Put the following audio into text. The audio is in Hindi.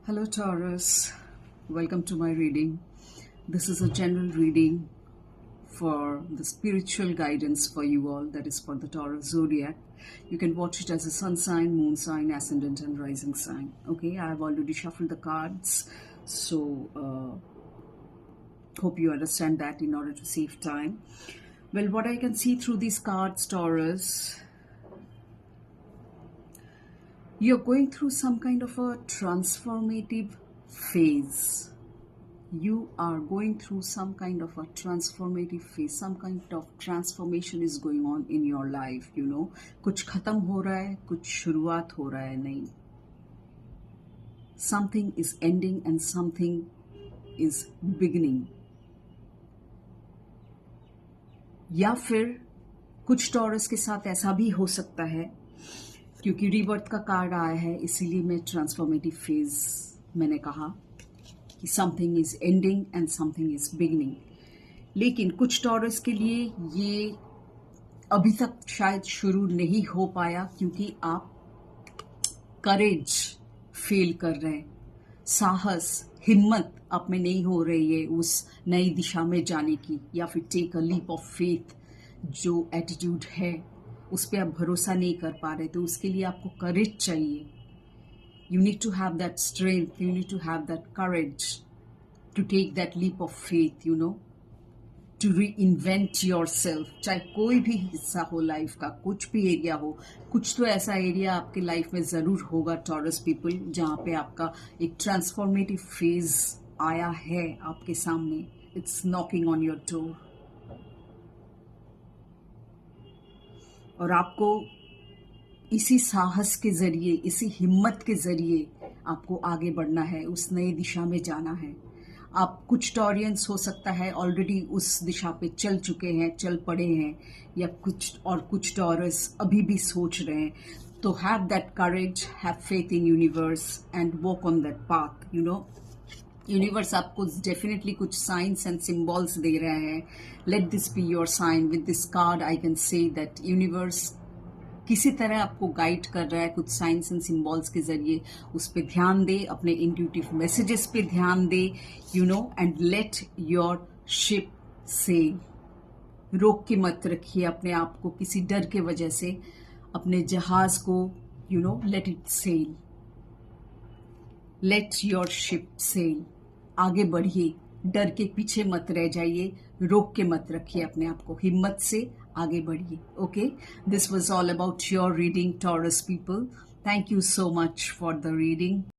Hello, Taurus. Welcome to my reading. This is a general reading for the spiritual guidance for you all, that is for the Taurus zodiac. You can watch it as a sun sign, moon sign, ascendant, and rising sign. Okay, I have already shuffled the cards, so hope you understand that in order to save time. Well, what I can see through these cards, Taurus, you're going through some kind of a transformative phase. You are going through some kind of a transformative phase. Some kind of transformation is going on in your life, you know. कुछ खत्म हो रहा है, कुछ शुरुआत हो रहा है, नहीं. Something is ending and something is beginning. या फिर कुछ टॉरस के साथ ऐसा भी हो सकता है, क्योंकि रीबर्थ का कार्ड आया है, इसीलिए मैं ट्रांसफॉर्मेटिव फेज मैंने कहा कि something is ending and something is beginning. लेकिन कुछ टॉरस के लिए ये अभी तक शायद शुरू नहीं हो पाया, क्योंकि आप करेज फेल कर रहे हैं. साहस, हिम्मत आप में नहीं हो रही है उस नई दिशा में जाने की, या फिर take a leap of faith जो एटीट्यूड है उस पर आप भरोसा नहीं कर पा रहे. तो उसके लिए आपको करेज चाहिए. You need to have that strength, you need to have that courage to take that leap of faith, you know, to reinvent yourself. चाहे कोई भी हिस्सा हो लाइफ का, कुछ भी एरिया हो, कुछ तो ऐसा एरिया आपके लाइफ में ज़रूर होगा टॉरस पीपल, जहाँ पे आपका एक ट्रांसफॉर्मेटिव फेज आया है आपके सामने. It's knocking on your door. और आपको इसी साहस के ज़रिए, इसी हिम्मत के ज़रिए आपको आगे बढ़ना है, उस नई दिशा में जाना है. आप कुछ टॉरियंस हो सकता है ऑलरेडी उस दिशा पे चल चुके हैं, चल पड़े हैं, या कुछ टॉरस अभी भी सोच रहे हैं. तो have that courage, have faith in universe and walk on that path. You know, universe आपको डेफिनेटली कुछ साइंस एंड सिम्बॉल्स दे रहा है. Let this be your sign. With this card I can say that universe किसी तरह आपको गाइड कर रहा है कुछ साइंस एंड सिम्बॉल्स के जरिए. उस पर ध्यान दे, अपने इंट्यूटिव मैसेजेस पे ध्यान दे, you know, and let your ship sail. रोक के मत रखिए अपने आप को किसी डर के वजह से. अपने जहाज को, you know, let it sail. Let your ship sail. आगे बढ़िए, डर के पीछे मत रह जाइए, रोक के मत रखिए अपने आप को, हिम्मत से आगे बढ़िए. Okay, this was all about your reading, taurus people. Thank you so much for the reading.